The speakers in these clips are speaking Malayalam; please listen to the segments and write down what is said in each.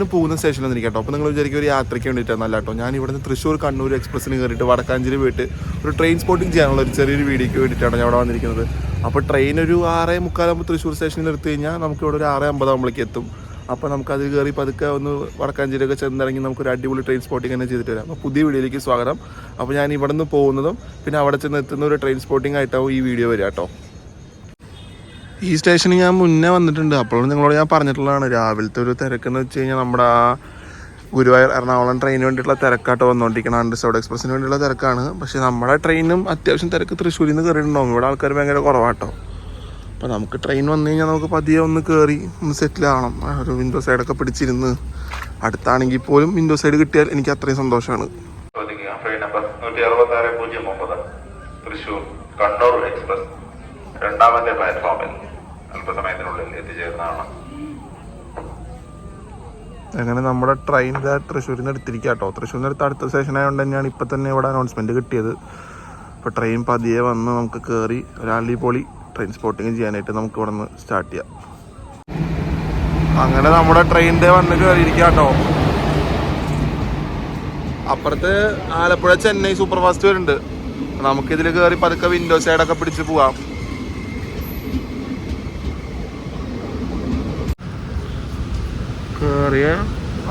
ട്രെയിൻ പോകുന്ന സ്റ്റേഷനിൽ വന്നിരിക്കട്ടോ. അപ്പോൾ നിങ്ങൾ വിചാരിക്കും ഒരു യാത്രയ്ക്ക് വേണ്ടിയിട്ടാണ് നല്ല കേട്ടോ. ഞാൻ ഇവിടുന്ന് തൃശ്ശൂർ കണ്ണൂർ എക്സ്പ്രസ്സിന് കയറിയിട്ട് വടക്കാഞ്ചേരി പോയിട്ട് ഒരു ട്രെയിൻ സ്പോട്ടിങ് ചെയ്യാനുള്ള ഒരു ചെറിയൊരു വീഡിയോയ്ക്ക് വേണ്ടിയിട്ടാണ് ഞാൻ അവിടെ വന്നിരിക്കുന്നത്. അപ്പോൾ ട്രെയിൻ ഒരു 6:45 തൃശ്ശൂർ സ്റ്റേഷനിൽ നിർത്തി കഴിഞ്ഞാൽ നമുക്ക് ഇവിടെ ഒരു 6:50 ആകുമ്പോഴേക്ക് എത്തും. അപ്പോൾ നമുക്ക് അതിൽ കയറി പതുക്കെ ഒന്ന് വടക്കാഞ്ചേരിയൊക്കെ ചെന്നിറങ്ങി നമുക്കൊരു അടിപൊളി ട്രെയിൻ സ്പോട്ടിങ് തന്നെ ചെയ്തിട്ട് വരാം. അപ്പോൾ പുതിയ വീഡിയോയിലേക്ക് സ്വാഗതം. അപ്പോൾ ഞാൻ ഇവിടെ നിന്ന് പോകുന്നതും പിന്നെ അവിടെ ചെന്ന് എത്തുന്ന ഒരു ട്രെയിൻ സ്പോട്ടിങ് ആയിട്ടാവും ഈ വീഡിയോ വരിക കേട്ടോ. ഈ സ്റ്റേഷനിൽ ഞാൻ മുന്നേ വന്നിട്ടുണ്ട്. അപ്പോഴും നിങ്ങളോട് ഞാൻ പറഞ്ഞിട്ടുള്ളതാണ്, രാവിലത്തെ ഒരു തിരക്കെന്ന് വെച്ച് കഴിഞ്ഞാൽ നമ്മുടെ ആ ഗുരുവായൂർ എറണാകുളം ട്രെയിനിന് വേണ്ടിയിട്ടുള്ള തിരക്കാട്ടോ വന്നുകൊണ്ടിരിക്കണം. അണ്ടർസൗണ്ട് എക്സ്പ്രസ്സിന് വേണ്ടിയുള്ള തിരക്കാണ്. പക്ഷേ നമ്മുടെ ട്രെയിനും അത്യാവശ്യം തിരക്ക് തൃശ്ശൂരിൽ നിന്ന് കയറിയിട്ടുണ്ടാവും. ഇവിടെ ആൾക്കാർ ഭയങ്കര കുറവാട്ടോ. അപ്പോൾ നമുക്ക് ട്രെയിൻ വന്നു കഴിഞ്ഞാൽ നമുക്ക് പതിയെ ഒന്ന് കയറി ഒന്ന് സെറ്റിൽ ആവണം. ഒരു വിൻഡോ സൈഡൊക്കെ പിടിച്ചിരുന്ന്, അടുത്താണെങ്കിൽ പോലും വിൻഡോ സൈഡ് കിട്ടിയാൽ എനിക്ക് അത്രയും സന്തോഷമാണ്. Train number 16609 Thrissur Kannur express 2ാമത്തെ പ്ലാറ്റ്ഫോമിൽ അല്പസമയത്തിനുള്ളിൽ എത്തിച്ചേരുന്നതാണ്. അങ്ങനെ നമ്മുടെ ട്രെയിൻ തൃശ്ശൂരിൽ നിന്ന് എടുത്തിരിക്കുക കേട്ടോ. തൃശ്ശൂരിൽ നിന്ന് അടുത്ത സ്റ്റേഷൻ ആയതുകൊണ്ട് തന്നെയാണ് ഇപ്പം തന്നെ ഇവിടെ അനൗൺസ്മെൻറ്റ് കിട്ടിയത്. അപ്പോൾ ട്രെയിൻ പതിയെ വന്ന് നമുക്ക് കയറി ഒരു അടിപൊളി ട്രെയിൻ സ്പോട്ടിങ് ചെയ്യാനായിട്ട് നമുക്ക് ഇവിടെ നിന്ന് സ്റ്റാർട്ട് ചെയ്യാം. അങ്ങനെ നമ്മുടെ ട്രെയിനിൻ്റെ വന്ന് കയറിയിരിക്കുക കേട്ടോ. അപ്പുറത്ത് ആലപ്പുഴ ചെന്നൈ സൂപ്പർ ഫാസ്റ്റ് വരുന്നുണ്ട്. നമുക്കിതിൽ കയറി പതുക്കെ വിൻഡോ സൈഡൊക്കെ പിടിച്ച് പോവാം. കയറിയ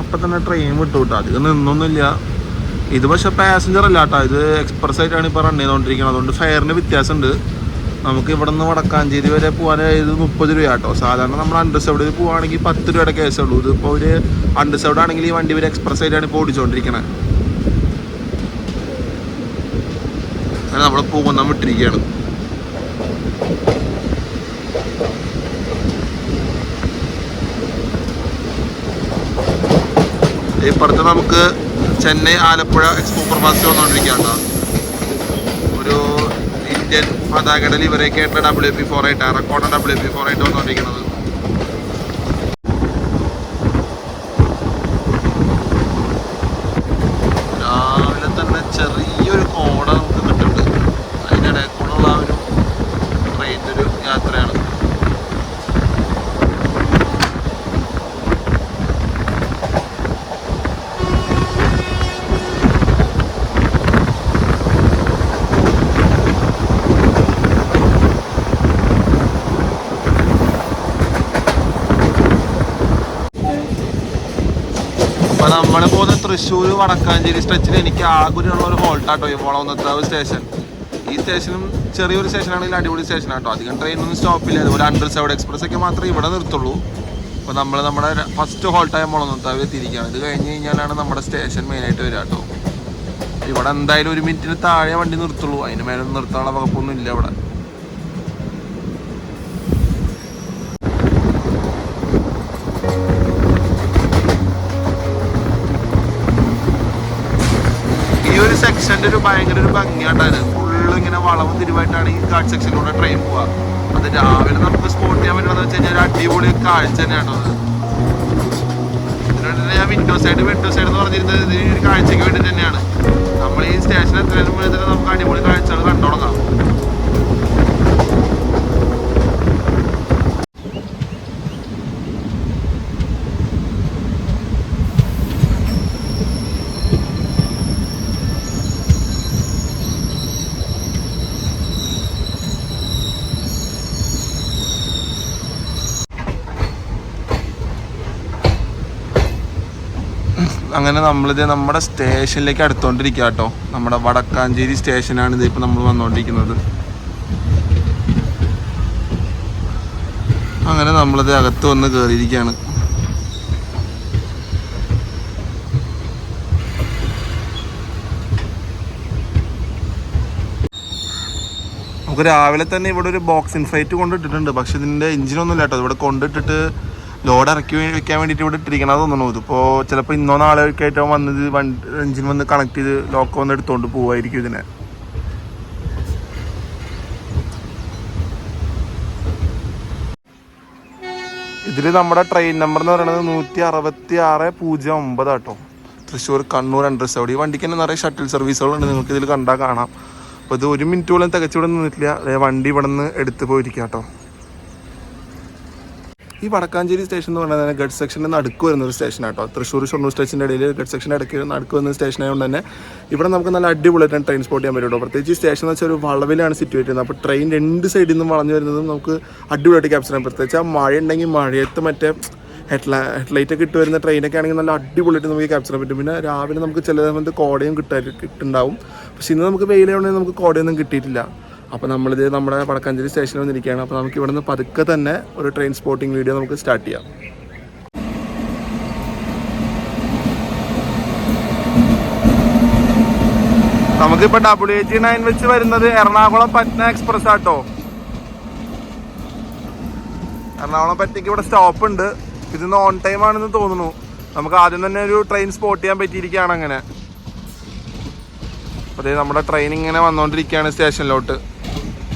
അപ്പം തന്നെ ട്രെയിൻ വിട്ടു കിട്ടും. അധികം നിന്നൊന്നുമില്ല. ഇത് പക്ഷേ പാസഞ്ചർ അല്ല കേട്ടോ, ഇത് എക്സ്പ്രസ് ആയിട്ടാണ് ഇപ്പോൾ റൺ ചെയ്തുകൊണ്ടിരിക്കുന്നത്. അതുകൊണ്ട് ഫെയറിന് വ്യത്യാസമുണ്ട്. നമുക്ക് ഇവിടെ നിന്ന് വടക്കാഞ്ചേരി വരെ പോകാനായത് 30 രൂപ കേട്ടോ. സാധാരണ നമ്മൾ അണ്ടർസൗഡിൽ പോവുകയാണെങ്കിൽ 10 രൂപയുടെ കേസുള്ളൂ. ഇതിപ്പോൾ ഒരു അണ്ടർസൗഡ് ആണെങ്കിൽ ഈ വണ്ടി ഒരു എക്സ്പ്രസ് ആയിട്ടാണ് ഇപ്പോൾ ഓടിച്ചുകൊണ്ടിരിക്കുന്നത്. അങ്ങനെ നമ്മൾ പോകുന്ന വിട്ടിരിക്കുകയാണ്. ഇപ്പുറത്ത് നമുക്ക് ചെന്നൈ ആലപ്പുഴ സൂപ്പർ ഫാസ്റ്റ് വന്നുകൊണ്ടിരിക്കുകയാണ്. ഒരു ഇന്ത്യൻ പതാകയുടെ ലിവറൊക്കെ ആയിട്ട് WP4 റെക്കോർഡ് WP4 വന്നുകൊണ്ടിരിക്കുന്നത്. രാവിലെ തന്നെ ചെറിയൊരു കോട നമുക്ക് കിട്ടുന്നുണ്ട്. അതിനിടയിൽ കൂടെയുള്ള ആ ഒരു ട്രെയിനിൻ്റെ ഒരു യാത്രയാണ്. നമ്മൾ പോകുന്ന തൃശ്ശൂർ വടക്കാഞ്ചേരി സ്ട്രെച്ചിൽ എനിക്ക് ആകുലുള്ള ഒരു ഹോൾട്ടാട്ടോ ഈ വളവന്നത്താവ് സ്റ്റേഷൻ. ഈ സ്റ്റേഷനും ചെറിയൊരു സ്റ്റേഷനാണെങ്കിൽ അടിപൊളി സ്റ്റേഷനാട്ടോ. അധികം ട്രെയിനൊന്നും സ്റ്റോപ്പില്ല. അതുപോലെ അണ്ടർസൗണ്ട് എക്സ്പ്രസ് ഒക്കെ മാത്രമേ ഇവിടെ നിർത്തുള്ളൂ. അപ്പോൾ നമ്മൾ നമ്മുടെ ഫസ്റ്റ് ഹോൾട്ടായ വളവന്നത്താവിൽ എത്തിയിരിക്കുകയാണ്. ഇത് കഴിഞ്ഞ് കഴിഞ്ഞാലാണ് നമ്മുടെ സ്റ്റേഷൻ മെയിനായിട്ട് വരിക കേട്ടോ. ഇവിടെ എന്തായാലും 1 മിനിറ്റിന് താഴെ വണ്ടി നിർത്തുള്ളൂ. അതിന് മേലെ നിർത്താനുള്ള വകുപ്പൊന്നും ഇല്ല ഇവിടെ. സെക്ഷൻ്റെ ഒരു ഭയങ്കര ഒരു ഭംഗിയായിട്ടാണ്. ഫുള്ള് ഇങ്ങനെ വളവും തിരുവായിട്ടാണ് ഈ ഗാർഡ് സെക്ഷനിലൂടെ ട്രെയിൻ പോവുക. അത് രാവിലെ നമുക്ക് സ്പോട്ട് ചെയ്യാൻ പറ്റുന്നത് വെച്ച് കഴിഞ്ഞാൽ ഒരു അടിപൊളി കാഴ്ച തന്നെയാട്ടോ അത്. ഇതിനുവേണ്ടി ഞാൻ വിൻഡോ സൈഡ് എന്ന് പറഞ്ഞിരുന്നത് ഇതിന് ഒരു കാഴ്ചയ്ക്ക് വേണ്ടി തന്നെയാണ്. നമ്മൾ ഈ സ്റ്റേഷൻ എത്തുന്നതിന് മുന്നേ തന്നെ നമുക്ക് അടിപൊളി കാഴ്ചകൾ കണ്ടു തുടങ്ങാം. അങ്ങനെ നമ്മളിത് നമ്മുടെ സ്റ്റേഷനിലേക്ക് അടുത്തോണ്ടിരിക്കുക കേട്ടോ. നമ്മുടെ വടക്കാഞ്ചേരി സ്റ്റേഷനാണ് ഇത് ഇപ്പോൾ നമ്മൾ വന്നുകൊണ്ടിരിക്കുന്നത്. അങ്ങനെ നമ്മളിത് അകത്ത് വന്ന് കയറിയിരിക്കുകയാണ്. നമുക്ക് രാവിലെ തന്നെ ഇവിടെ ഒരു ബോക്സിൻ ഫ്ലൈറ്റ് കൊണ്ടിട്ടിട്ടുണ്ട്. പക്ഷെ ഇതിൻ്റെ എഞ്ചിനൊന്നും ഇല്ല കേട്ടോ. ഇവിടെ കൊണ്ടിട്ടിട്ട് ലോഡ് ഇറക്കി വെക്കാൻ വേണ്ടിയിട്ട് ഇവിടെ ഇട്ടിരിക്കണമെന്ന് തോന്നുന്നു. ഇതിപ്പോൾ ചിലപ്പോൾ ഇന്നോ നാളെ ഒക്കെ ആയിട്ടോ വന്നത് എഞ്ചിൻ വന്ന് കണക്ട് ചെയ്ത് ലോക്ക് വന്ന് എടുത്തുകൊണ്ട് പോവായിരിക്കും ഇതിനെ. ഇതിൽ നമ്മുടെ ട്രെയിൻ നമ്പർ എന്ന് പറയുന്നത് 16609 കേട്ടോ. തൃശ്ശൂർ കണ്ണൂർ അണ്ടർസൗണ്ട്. ഈ വണ്ടിക്ക് തന്നെ നിറയെ ഷട്ടിൽ സർവീസുകളുണ്ട്. നിങ്ങൾക്ക് ഇതിൽ കണ്ടാൽ കാണാം. അപ്പോൾ ഇത് 1 മിനിറ്റ് പോലും തികച്ചിവിടെ നിന്നിട്ടില്ല. വണ്ടി ഇവിടെ നിന്ന് എടുത്ത് പോയിരിക്കുക കേട്ടോ. ഈ വടക്കാഞ്ചേരി സ്റ്റേഷൻ എന്ന് പറഞ്ഞാൽ ഗഡ് സെക്ഷൻ്റെ നടുക്ക് വരുന്ന ഒരു സ്റ്റേഷനാണ് കേട്ടോ. തൃശ്ശൂർ ഷൊർണൂർ സ്റ്റേഷൻ്റെ ഇടയിൽ ഗഡ് സെക്ഷൻ്റെ ഇടയ്ക്ക് നടുക്ക് വരുന്ന സ്റ്റേഷൻ ആയതുകൊണ്ട് തന്നെ ഇവിടെ നമുക്ക് നല്ല അടിപൊളിയായിട്ടാണ് ട്രെയിൻ സ്പോട്ട് ചെയ്യാൻ പറ്റും. പ്രത്യേകിച്ച് ഈ സ്റ്റേഷൻ എന്ന് വെച്ചാൽ ഒരു വളവിലാണ് സിറ്റുവേറ്റ് ചെയ്യുന്നത്. അപ്പോൾ ട്രെയിൻ രണ്ട് സൈഡിൽ നിന്നും വളഞ്ഞു വരുന്നതും നമുക്ക് അടിപൊളിയായിട്ട് ക്യാപ്ചർ ചെയ്യാൻ. പ്രത്യേകിച്ച് ആ മഴ ഉണ്ടെങ്കിൽ മഴയത്ത് മറ്റേ ഹെഡ്ലൈറ്റ് ഒക്കെ ഇട്ട് വരുന്ന ട്രെയിനൊക്കെ ആണെങ്കിൽ നല്ല അടിപൊളിയായിട്ട് നമുക്ക് ക്യാപ്ചർ ചെയ്യാൻ പറ്റും. പിന്നെ രാവിലെ നമുക്ക് ചില സമയത്ത് കോടയും കിട്ടുന്നുണ്ടാവും. പക്ഷേ ഇന്ന് നമുക്ക് വെയിലായതുകൊണ്ട് നമുക്ക് കോടയൊന്നും കിട്ടിയിട്ടില്ല. അപ്പോൾ നമ്മളിത് നമ്മുടെ വടക്കാഞ്ചേരി സ്റ്റേഷനിൽ വന്നിരിക്കുകയാണ്. അപ്പോൾ നമുക്ക് ഇവിടെ നിന്ന് പതുക്കെ തന്നെ ഒരു ട്രെയിൻ സ്പോട്ടിംഗ് വീഡിയോ നമുക്ക് സ്റ്റാർട്ട് ചെയ്യാം. നമുക്കിപ്പോൾ WH9 വെച്ച് വരുന്നത് എറണാകുളം പറ്റ്ന എക്സ്പ്രസ് ആട്ടോ. എറണാകുളം പറ്റ്നയ്ക്ക് ഇവിടെ സ്റ്റോപ്പ് ഉണ്ട്. ഇതിന്ന് ഓൺ ടൈം ആണെന്ന് തോന്നുന്നു. നമുക്ക് ആദ്യം തന്നെ ഒരു ട്രെയിൻ സ്പോട്ട് ചെയ്യാൻ പറ്റിയിരിക്കുകയാണ്. അങ്ങനെ അതെ നമ്മുടെ ട്രെയിൻ ഇങ്ങനെ വന്നുകൊണ്ടിരിക്കുകയാണ് സ്റ്റേഷനിലോട്ട്.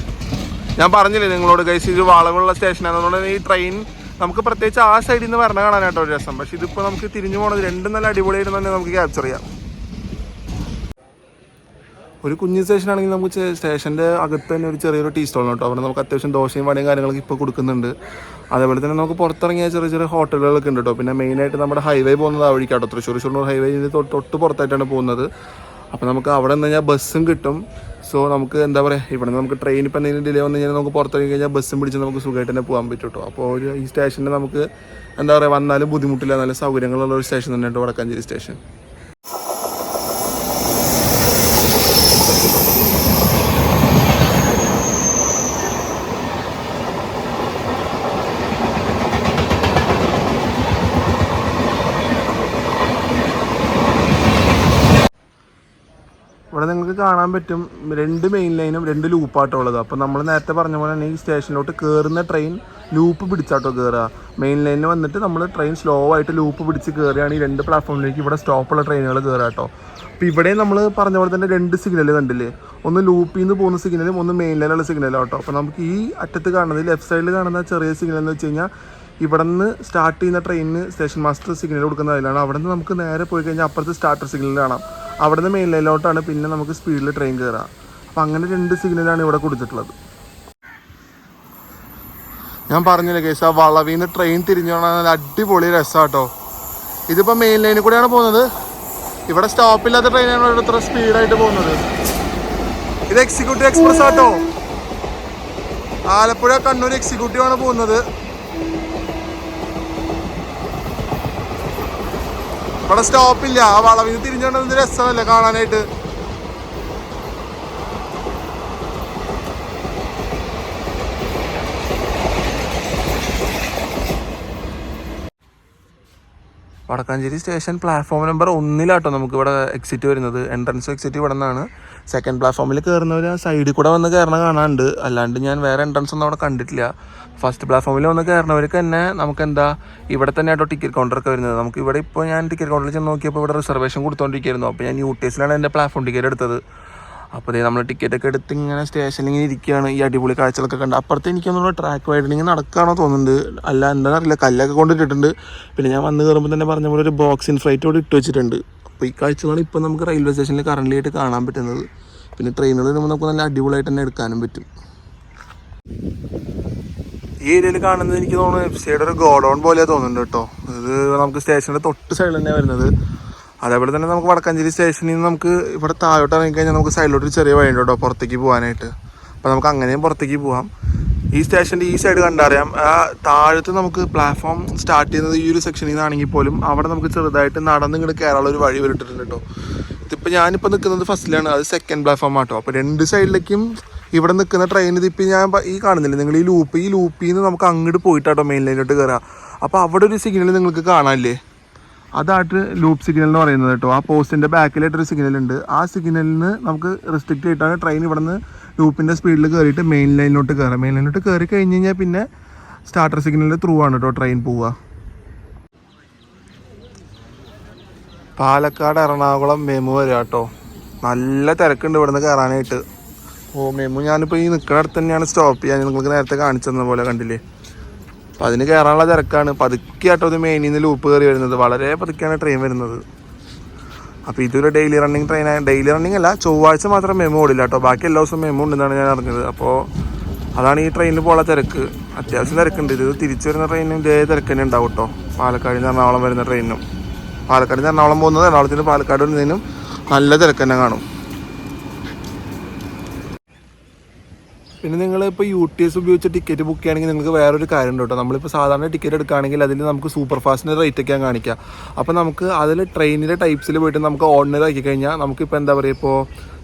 ഞാൻ പറഞ്ഞില്ലേ നിങ്ങളോട് ഗൈസ്, ഇത് വളവുള്ള സ്റ്റേഷനാണ്. അതുകൊണ്ട് ഈ ട്രെയിൻ നമുക്ക് പ്രത്യേകിച്ച് ആ സൈഡിൽ നിന്ന് വരണ കാണാനായിട്ടോ ഒരു രസം. പക്ഷെ ഇതിപ്പോൾ നമുക്ക് തിരിഞ്ഞു പോകണത് രണ്ടും നല്ല അടിപൊളിയായിട്ട് തന്നെ നമുക്ക് ക്യാപ്ചർ ചെയ്യാം. ഒരു കുഞ്ഞ് സ്റ്റേഷനാണെങ്കിൽ നമുക്ക് സ്റ്റേഷൻ്റെ അകത്ത് തന്നെ ഒരു ചെറിയൊരു ടീ സ്റ്റോൾ കേട്ടോ. അവിടെ നമുക്ക് അത്യാവശ്യം ദോശയും വടയും കാര്യങ്ങളൊക്കെ ഇപ്പോൾ കൊടുക്കുന്നുണ്ട്. അതേപോലെ തന്നെ നമുക്ക് പുറത്തിറങ്ങിയ ചെറിയ ചെറിയ ഹോട്ടലുകളൊക്കെ ഉണ്ട് കേട്ടോ. പിന്നെ മെയിനായിട്ട് നമ്മുടെ ഹൈവേ പോകുന്നത് ആ വഴിക്കാട്ടോ. തൃശ്ശൂർ ഷൊർണൂർ ഹൈവേ തൊട്ട് പുറത്തായിട്ടാണ് പോകുന്നത്. അപ്പോൾ നമുക്ക് അവിടെ നിന്ന് കഴിഞ്ഞാൽ ബസ്സും കിട്ടും. സോ നമുക്ക് എന്താ പറയുക, ഇവിടെ നിന്ന് നമുക്ക് ട്രെയിൻ ഇപ്പം എന്തെങ്കിലും ഡിലേ വന്നു കഴിഞ്ഞാൽ നമുക്ക് പുറത്തിറങ്ങി കഴിഞ്ഞാൽ ബസ്സും പിടിച്ച് നമുക്ക് സുഖമായിട്ട് തന്നെ പോകാൻ പറ്റും കേട്ടോ. അപ്പോൾ ഈ സ്റ്റേഷനിൽ നമുക്ക് എന്താ പറയുക, വന്നാലും ബുദ്ധിമുട്ടില്ല, നല്ല സൗകര്യങ്ങളുള്ള ഒരു സ്റ്റേഷൻ തന്നെയാണ് വടക്കാഞ്ചേരി സ്റ്റേഷൻ. ഇവിടെ നിങ്ങൾക്ക് കാണാൻ പറ്റും 2 മെയിൻ ലൈനും 2 ലൂപ്പാട്ടോ ഉള്ളത്. അപ്പോൾ നമ്മൾ നേരത്തെ പറഞ്ഞ പോലെ തന്നെ ഈ സ്റ്റേഷനിലോട്ട് കയറുന്ന ട്രെയിൻ ലൂപ്പ് പിടിച്ചാട്ടോ കയറുക. മെയിൻ ലൈനിൽ വന്നിട്ട് നമ്മൾ ട്രെയിൻ സ്ലോ ആയിട്ട് ലൂപ്പ് പിടിച്ച് കയറുകയാണ് ഈ 2 പ്ലാറ്റ്ഫോമിലേക്ക് ഇവിടെ സ്റ്റോപ്പുള്ള ട്രെയിനുകൾ കയറുക കേട്ടോ. അപ്പോൾ ഇവിടെ നമ്മൾ പറഞ്ഞ പോലെ തന്നെ 2 സിഗ്നൽ കണ്ടില്ലേ, ഒന്ന് ലൂപ്പിൽ നിന്ന് പോകുന്ന സിഗ്നലും ഒന്ന് മെയിൻ ലൈനിലുള്ള സിഗ്നലും കേട്ടോ. അപ്പോൾ നമുക്ക് ഈ അറ്റത്ത് കാണുന്നത് ലെഫ്റ്റ് സൈഡിൽ കാണുന്ന ചെറിയ സിഗ്നൽ എന്ന് വെച്ച് കഴിഞ്ഞാൽ ഇവിടെ നിന്ന് സ്റ്റാർട്ട് ചെയ്യുന്ന ട്രെയിനിന് സ്റ്റേഷൻ മാസ്റ്റർ സിഗ്നൽ കൊടുക്കുന്ന അതിലാണ്. അവിടെ നിന്ന് നമുക്ക് നേരെ പോയി കഴിഞ്ഞാൽ അപ്പുറത്ത് സ്റ്റാർട്ടർ സിഗ്നൽ കാണാം. അവിടെ നിന്ന് മെയിൻ ലൈനിലോട്ടാണ് പിന്നെ നമുക്ക് സ്പീഡിൽ ട്രെയിൻ കയറുക. അപ്പം അങ്ങനെ 2 സിഗ്നലാണ് ഇവിടെ കൊടുത്തിട്ടുള്ളത്. ഞാൻ പറഞ്ഞില്ലേ കേസ്, ആ വളവിൽ നിന്ന് ട്രെയിൻ തിരിഞ്ഞു പോകണം, നല്ല അടിപൊളി രസമാട്ടോ. ഇതിപ്പോൾ മെയിൻ ലൈനിൽ കൂടെയാണ് പോകുന്നത്. ഇവിടെ സ്റ്റോപ്പില്ലാത്ത ട്രെയിനാണ് ഇവിടെ ഇത്ര സ്പീഡായിട്ട് പോകുന്നത്. ഇത് എക്സിക്യൂട്ടീവ് എക്സ്പ്രസ് ആട്ടോ. ആലപ്പുഴ കണ്ണൂർ എക്സിക്യൂട്ടീവ് ആണ് പോകുന്നത്. ഇവിടെ സ്റ്റോപ്പില്ല. ആ വളവിന് തിരിഞ്ഞുകൊണ്ടത് രസമല്ലേ കാണാനായിട്ട്. വടക്കാഞ്ചേരി സ്റ്റേഷൻ പ്ലാറ്റ്ഫോം നമ്പർ 1 നമുക്ക് ഇവിടെ എക്സിറ്റ് വരുന്നത്. എൻട്രൻസ് എക്സിറ്റ് ഇവിടെ നിന്നാണ്. സെക്കൻഡ് പ്ലാറ്റ്ഫോമിൽ കയറുന്നവർ ആ സൈഡിൽ കൂടെ വന്ന് കയറണ കാണാനുണ്ട്. അല്ലാണ്ട് ഞാൻ വേറെ എൻട്രൻസ് ഒന്നും അവിടെ കണ്ടിട്ടില്ല. ഫസ്റ്റ് പ്ലാറ്റ്ഫോമിൽ വന്ന് കയറുന്നവർക്ക് തന്നെ നമുക്ക് എന്താ ഇവിടെ തന്നെ ആട്ടോ ടിക്കറ്റ് കൗണ്ടറൊക്കെ വരുന്നത്. നമുക്ക് ഇവിടെ ഇപ്പോൾ ഞാൻ ടിക്കറ്റ് കൗണ്ടറിൽ ചെന്ന് നോക്കിയപ്പോൾ ഇവിടെ റിസർവേഷൻ കൊടുത്തോണ്ടിരിക്കുന്നു. അപ്പോൾ ഞാൻ UTSലാണ് എൻ്റെ പ്ലാറ്റ്ഫോം ടിക്കറ്റ് എടുത്തത്. അപ്പോൾ അതേ നമ്മൾ ടിക്കറ്റൊക്കെ എടുത്ത് ഇങ്ങനെ സ്റ്റേഷനിൽ ഇങ്ങനെ ഇരിക്കുകയാണ്. ഈ അടിപൊളി കാഴ്ചകളൊക്കെ കണ്ട് അപ്പുറത്ത് എനിക്കൊന്നുള്ള ട്രാക്ക് വൈഡനിങ് നടക്കുകയാണോ തോന്നുന്നുണ്ട്. അല്ല എന്താണെന്ന് അറിയില്ല, കല്ലൊക്കെ കൊണ്ടിട്ടിട്ടുണ്ട്. പിന്നെ ഞാൻ വന്ന് കയറുമ്പോൾ തന്നെ പറഞ്ഞ പോലെ ഒരു ബോക്സിൻ ഫ്ലൈറ്റ് ഇവിടെ ഇട്ട് വെച്ചിട്ടുണ്ട്. അപ്പോൾ ഈ കാഴ്ചകളാണ് ഇപ്പോൾ നമുക്ക് റെയിൽവേ സ്റ്റേഷനിൽ കറൻ്റ് ആയിട്ട് കാണാൻ പറ്റുന്നത്. പിന്നെ ട്രെയിനുകൾ വരുമ്പോൾ നമുക്ക് നല്ല അടിപൊളിയായിട്ട് തന്നെ എടുക്കാനും പറ്റും. ഈ ഏരിയയിൽ കാണുന്നത് എനിക്ക് തോന്നുന്നു എഫ്സിയുടെ ഒരു ഗോഡൗൺ പോലെയാണ് തോന്നുന്നുണ്ട് കേട്ടോ. ഇത് നമുക്ക് സ്റ്റേഷൻ്റെ തൊട്ട് സൈഡിൽ തന്നെയാണ് വരുന്നത്. അതേപോലെ തന്നെ നമുക്ക് വടക്കാഞ്ചേരി സ്റ്റേഷനിൽ നിന്ന് നമുക്ക് ഇവിടെ താഴോട്ട് ഇറങ്ങിക്കഴിഞ്ഞാൽ നമുക്ക് സൈഡിലോട്ട് ചെറിയ വഴിയുണ്ട് കേട്ടോ പുറത്തേക്ക് പോകാനായിട്ട്. അപ്പോൾ നമുക്ക് അങ്ങനെയും പുറത്തേക്ക് പോകാം. ഈ സ്റ്റേഷൻ്റെ ഈ സൈഡ് കണ്ടറിയാം. ആ താഴത്ത് നമുക്ക് പ്ലാറ്റ്ഫോം സ്റ്റാർട്ട് ചെയ്യുന്നത് ഈ ഒരു സെക്ഷനിൽ നിന്നാണെങ്കിൽ പോലും അവിടെ നമുക്ക് ചെറുതായിട്ട് നടന്ന് ഇങ്ങോട്ട് കയറാനുള്ള ഒരു വഴി വരിട്ടിട്ടുണ്ട് കേട്ടോ. ഇതിപ്പോൾ ഞാനിപ്പോൾ നിൽക്കുന്നത് ഫസ്റ്റിലാണ്, അത് സെക്കൻഡ് പ്ലാറ്റ്ഫോം ആട്ടോ. അപ്പോൾ 2 സൈഡിലേക്കും ഇവിടെ നിൽക്കുന്ന ട്രെയിൻ ഇതിപ്പോൾ ഞാൻ ഈ കാണുന്നില്ല നിങ്ങൾ, ഈ ലൂപ്പിൽ നിന്ന് നമുക്ക് അങ്ങോട്ട് പോയിട്ടാട്ടോ മെയിൻ ലൈനിലോട്ട് കയറുക. അപ്പോൾ അവിടെ ഒരു സിഗ്നൽ നിങ്ങൾക്ക് കാണാനില്ലേ, അതായിട്ട് ലൂപ്പ് സിഗ്നൽ എന്ന് പറയുന്നത് കേട്ടോ. ആ പോസ്റ്റിൻ്റെ ബാക്കിലായിട്ടൊരു സിഗ്നലുണ്ട്. ആ സിഗ്നലിൽ നിന്ന് നമുക്ക് റെസ്ട്രിക്റ്റ് ചെയ്തിട്ടാണ് ട്രെയിൻ ഇവിടെ നിന്ന് ലൂപ്പിൻ്റെ സ്പീഡിൽ കയറിയിട്ട് മെയിൻ ലൈനിലോട്ട് കയറുക. മെയിൻ ലൈനിലോട്ട് കയറി കഴിഞ്ഞ് കഴിഞ്ഞാൽ പിന്നെ സ്റ്റാർട്ടർ സിഗ്നലിൽ ത്രൂ ആണ് കേട്ടോ ട്രെയിൻ പോവുക. പാലക്കാട് എറണാകുളം മെമു വരിക കേട്ടോ. നല്ല തിരക്കുണ്ട് ഇവിടെ നിന്ന് കയറാനായിട്ട്. മെമു ഞാനിപ്പോൾ ഈ നിൽക്കുന്ന അടുത്ത് തന്നെയാണ് സ്റ്റോപ്പ് ചെയ്യാൻ, നിങ്ങൾക്ക് നേരത്തെ കാണിച്ചു തന്ന പോലെ കണ്ടില്ലേ. അപ്പോൾ അതിന് കയറാനുള്ള തിരക്കാണ്. പതുക്കെ ആട്ടോ ഇത് മെയിനിൽ നിന്ന് ലൂപ്പ് കയറി വരുന്നത്. വളരെ പതുക്കെയാണ് ട്രെയിൻ വരുന്നത്. അപ്പോൾ ഇതൊരു ഡെയിലി റണ്ണിങ് ട്രെയിനാണ്. ഡെയിലി റണ്ണിങ് അല്ല, ചൊവ്വാഴ്ച മാത്രം മെമു ഓടില്ല കേട്ടോ. ബാക്കി എല്ലാ ദിവസവും മെമു ഉണ്ടെന്നാണ് ഞാൻ അറിഞ്ഞത്. അപ്പോൾ അതാണ് ഈ ട്രെയിനിൽ പോകാനുള്ള തിരക്ക്. അത്യാവശ്യം തിരക്കുണ്ട്. ഇത് തിരിച്ചു വരുന്ന ട്രെയിനും ഇതേ തിരക്ക് തന്നെ ഉണ്ടാവും കേട്ടോ. പാലക്കാട് നിന്ന് എറണാകുളം വരുന്ന ട്രെയിനും, പാലക്കാട് നിന്ന് എറണാകുളം പോകുന്നത്, എറണാകുളത്തിന് പാലക്കാട് വരുന്നതിനും നല്ല തിരക്ക് തന്നെ കാണും. പിന്നെ നിങ്ങളിപ്പോൾ UTS ഉപയോഗിച്ച് ടിക്കറ്റ് ബുക്ക് ചെയ്യുകയാണെങ്കിൽ നിങ്ങൾക്ക് വേറൊരു കാര്യം ഉണ്ട് കേട്ടോ. നമ്മളിപ്പോൾ സാധാരണ ടിക്കറ്റ് എടുക്കുകയാണെങ്കിൽ അതിൽ നമുക്ക് സൂപ്പർ ഫാസ്റ്റിൻ്റെ റേറ്റൊക്കെയാണ് കാണിക്കുക. അപ്പോൾ നമുക്ക് അതിൽ ട്രെയിനിൻ്റെ ടൈപ്സിൽ പോയിട്ട് നമുക്ക് ഓർഡിനറി ആക്കി കഴിഞ്ഞാൽ നമുക്കിപ്പോൾ എന്താ പറയുക, ഇപ്പോൾ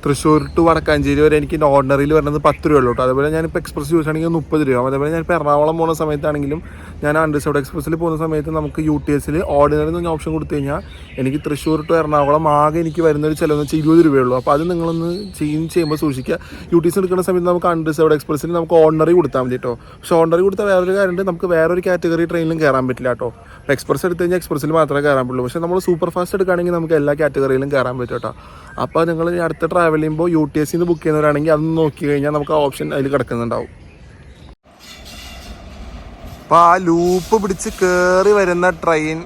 തൃശ്ശൂർ ടു വടക്കാഞ്ചേരി വരെ എനിക്ക് ഓർഡിനറിയിൽ വരുന്നത് 10 രൂപ ഉള്ളൂ കേട്ടോ. അതുപോലെ ഞാനിപ്പോൾ എക്സ്പ്രസ് യൂസ് ആണെങ്കിൽ 30 രൂപ. അതേപോലെ ഞാനിപ്പോൾ എറണാകുളം പോകുന്ന സമയത്താണെങ്കിലും ഞാൻ അൺറിസർവ്ഡ് എക്സ്പ്രസ്സിൽ പോകുന്ന സമയത്ത് നമുക്ക് UTSൽ ഓർഡിനറി എന്ന് പറഞ്ഞ ഓപ്ഷൻ കൊടുത്തു കഴിഞ്ഞാൽ എനിക്ക് തൃശ്ശൂർ ടു എറണാകുളം ആകെ എനിക്ക് വരുന്നൊരു ചിലവെന്ന് വെച്ചാൽ 20 രൂപയുള്ളൂ. അപ്പോൾ അത് നിങ്ങളൊന്ന് ചെയ്യുമ്പോൾ സൂക്ഷിക്കുക. UTS എടുക്കുന്ന സമയത്ത് നമുക്ക് അൺറിസർവ്ഡ് എക്സ്പ്രസ്സിൽ നമുക്ക് ഓർഡിനറി കൊടുത്താൽ മതി കേട്ടോ. പക്ഷേ ഓർഡിനറി കൊടുത്താൽ വേറൊരു കാര്യമുണ്ട്, നമുക്ക് വേറൊരു കാറ്റഗറി ട്രെയിനിലും കയറാൻ പറ്റില്ല കേട്ടോ. അപ്പോൾ എക്സ്പ്രസ് എടുത്ത് കഴിഞ്ഞാൽ എക്സ്പ്രസ്സിൽ മാത്രമേ കയറാൻ പറ്റുള്ളൂ. പക്ഷേ നമ്മൾ സൂപ്പർ ഫാസ്റ്റ് എടുക്കുകയാണെങ്കിൽ നമുക്ക് എല്ലാ കാറ്റഗറിയിലും കയറാൻ പറ്റും കേട്ടോ. അപ്പോൾ നിങ്ങൾ അടുത്ത ട്രാവൽ ചെയ്യുമ്പോൾ UTS നിന്ന് ബുക്ക് ചെയ്യുന്നവരാണെങ്കിൽ അതൊന്ന് നോക്കി കഴിഞ്ഞാൽ നമുക്ക് ആ ഓപ്ഷൻ അതിൽ കിടക്കുന്നുണ്ടാവും. അപ്പോൾ ആ ലൂപ്പ് പിടിച്ച് കയറി വരുന്ന ട്രെയിൻ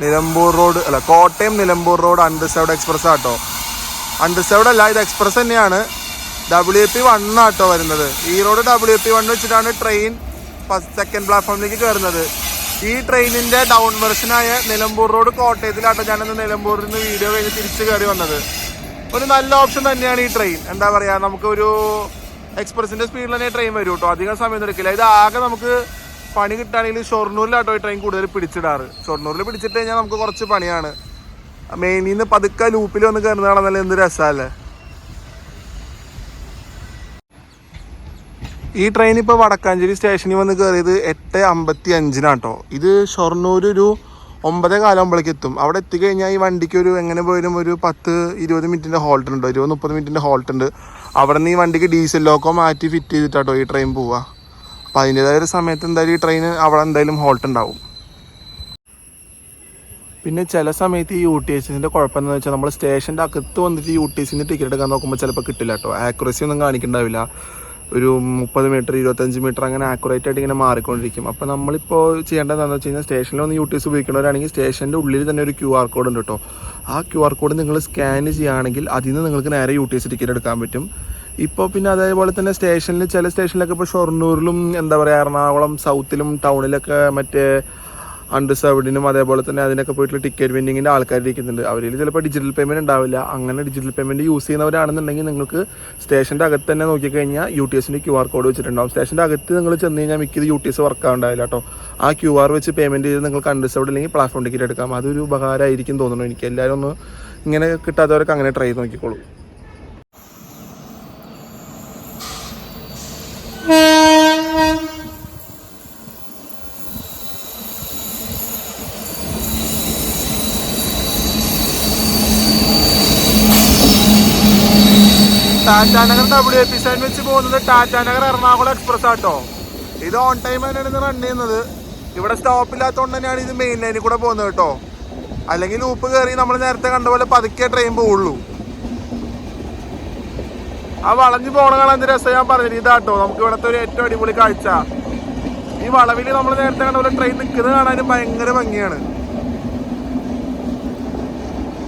നിലമ്പൂർ റോഡ് അല്ല, Kottayam Nilambur road unreserved express ആട്ടോ. അൺറിസർവ്ഡ് അല്ല, ഇത് എക്സ്പ്രസ് തന്നെയാണ്. WP1 ആട്ടോ വരുന്നത്. ഈ റോഡ് WP1 വെച്ചിട്ടാണ് ട്രെയിൻ സെക്കൻഡ് പ്ലാറ്റ്ഫോമിലേക്ക് കയറുന്നത്. ഈ ട്രെയിനിൻ്റെ ഡൗൺ വെർഷനായ നിലമ്പൂർ റോഡ് കോട്ടയത്തിലാട്ടോ ഞാനിന്ന് നിലമ്പൂരിൽ നിന്ന് വീഡിയോ കഴിഞ്ഞ് തിരിച്ച് കയറി വന്നത്. ഒരു നല്ല ഓപ്ഷൻ തന്നെയാണ് ഈ ട്രെയിൻ. എന്താ പറയുക, നമുക്കൊരു എക്സ്പ്രസിൻ്റെ സ്പീഡിൽ തന്നെ ട്രെയിൻ വരും കേട്ടോ. അധികം സമയം എടുക്കില്ല. ഇത് ആകെ നമുക്ക് പണി കിട്ടുകയാണെങ്കിൽ ഷൊർണൂരിലാട്ടോ ഈ ട്രെയിൻ കൂടുതൽ പിടിച്ചിടാറ്. ഷൊർണൂരിൽ പിടിച്ചിട്ട് കഴിഞ്ഞാൽ നമുക്ക് കുറച്ച് പണിയാണ്. മെയിനിൽ നിന്ന് പതുക്കെ ലൂപ്പിൽ വന്ന് കയറുന്നതാണെന്നല്ല എന്ത് രസമല്ലേ. ഈ ട്രെയിൻ ഇപ്പോൾ വടക്കാഞ്ചേരി സ്റ്റേഷനിൽ വന്ന് കയറിയത് 8:55 ഇത് ഷൊർണൂർ ഒരു 9:15 ആകുമ്പോഴേക്ക് എത്തും. അവിടെ എത്തിക്കഴിഞ്ഞാൽ ഈ വണ്ടിക്ക് ഒരു എങ്ങനെ പോയാലും ഒരു 10-20 മിനിറ്റിൻ്റെ ഹോൾട്ട് ഉണ്ട്, 20-30 മിനിറ്റിൻ്റെ ഹോൾട്ട് ഉണ്ട്. അവിടെ നിന്ന് ഈ വണ്ടിക്ക് ഡീസൽ ലോക്കോ മാറ്റി ഫിറ്റ് ചെയ്തിട്ടാട്ടോ ഈ ട്രെയിൻ പോവുക. അപ്പോൾ അതിൻ്റേതായ ഒരു സമയത്ത് എന്തായാലും ഈ ട്രെയിൻ അവിടെ എന്തായാലും ഹോൾട്ട് ഉണ്ടാവും. പിന്നെ ചില സമയത്ത് ഈ UTSൻ്റെ കുഴപ്പം എന്താണെന്ന് വെച്ചാൽ നമ്മൾ സ്റ്റേഷൻ്റെ അകത്ത് വന്നിട്ട് UTSന്ന് ടിക്കറ്റ് എടുക്കാൻ നോക്കുമ്പോൾ ചിലപ്പോൾ കിട്ടില്ല കേട്ടോ. ആക്യുറസി ഒന്നും കാണിക്കണ്ടാവില്ല. ഒരു 30 മീറ്റർ 25 മീറ്റർ അങ്ങനെ ആക്യുറേറ്റ് ആയിട്ട് ഇങ്ങനെ മാറിക്കൊണ്ടിരിക്കും. അപ്പോൾ നമ്മളിപ്പോൾ ചെയ്യേണ്ടത് എന്താണെന്ന് വെച്ച് കഴിഞ്ഞാൽ സ്റ്റേഷനിൽ വന്ന് UTS ഉപയോഗിക്കുന്നവരാണെങ്കിൽ സ്റ്റേഷൻ്റെ ഉള്ളിൽ തന്നെ ഒരു QR കോഡ് ഉണ്ട് കേട്ടോ. ആ QR കോഡ് നിങ്ങൾ സ്കാൻ ചെയ്യുകയാണെങ്കിൽ അതിൽ നിന്ന് നിങ്ങൾക്ക് നേരെ UTS ടിക്കറ്റ് എടുക്കാൻ പറ്റും. ഇപ്പോൾ പിന്നെ അതേപോലെ തന്നെ സ്റ്റേഷനിൽ ചില സ്റ്റേഷനിലൊക്കെ ഇപ്പോൾ ഷൊർണൂരിലും എന്താ പറയുക എറണാകുളം സൗത്തിലും ടൗണിലൊക്കെ മറ്റേ അൺറിസർവ്ഡിനും അതേപോലെ തന്നെ അതിനൊക്കെ പോയിട്ടുള്ള ടിക്കറ്റ് വെൻഡിങ്ങിൻ്റെ ആൾക്കാർ ഇരിക്കുന്നുണ്ട്. അവരിൽ ചിലപ്പോൾ ഡിജിറ്റൽ പേയ്മെൻറ്റ് ഉണ്ടാവില്ല. അങ്ങനെ ഡിജിറ്റൽ പേയ്മെൻറ്റ് യൂസ് ചെയ്യുന്നവരാണെന്നുണ്ടെങ്കിൽ നിങ്ങൾക്ക് സ്റ്റേഷൻ്റെ അകത്ത് തന്നെ നോക്കിക്കഴിഞ്ഞാൽ UTSൻ്റെ QR കോഡ് വെച്ചിട്ടുണ്ടാവും. സ്റ്റേഷൻ്റെ അകത്ത് നിങ്ങൾ ചെന്ന് കഴിഞ്ഞാൽ മിക്കത് UTS വർക്ക് ആവുണ്ടാവില്ല കേട്ടോ. ആ QR വെച്ച് പേയ്മെൻറ്റ് ചെയ്ത് നിങ്ങൾക്ക് അൺറിസർവ്ഡ് അല്ലെങ്കിൽ പ്ലാറ്റ്ഫോം ടിക്കറ്റ് എടുക്കാം. അതൊരു ഉപകാരമായിരിക്കും തോന്നുന്നു എനിക്ക്. എല്ലാവരും ഒന്ന് ഇങ്ങനെ കിട്ടാത്തവരൊക്കെ അങ്ങനെ ട്രൈ ചെയ്ത് നോക്കിക്കോളൂ. ടാറ്റാനഗർ WP7 വെച്ച് പോകുന്നത് ടാറ്റാനഗർ എറണാകുളം എക്സ്പ്രസ് ആട്ടോ. ഇത് ഓൺ ടൈം തന്നെയാണ് റൺ ചെയ്യുന്നത്. ഇവിടെ സ്റ്റോപ്പ് ഇല്ലാത്തതുകൊണ്ട് തന്നെയാണ് ഇത് മെയിൻ ലൈനിൽ കൂടെ പോകുന്നത് കേട്ടോ. അല്ലെങ്കിൽ ലൂപ്പ് കയറി നമ്മൾ നേരത്തെ കണ്ട പോലെ പതുക്കെ ട്രെയിൻ പോവുള്ളൂ. ആ വളഞ്ഞു പോണ കാണാൻ എന്ത് രസം ഞാൻ പറഞ്ഞത് ഇതാട്ടോ. നമുക്ക് ഇവിടുത്തെ ഒരു ഏറ്റവും അടിപൊളി കാഴ്ച ഈ വളവിൽ നമ്മൾ നേരത്തെ കണ്ട പോലെ ട്രെയിൻ നിൽക്കുന്നത് കാണാനും ഭയങ്കര ഭംഗിയാണ്.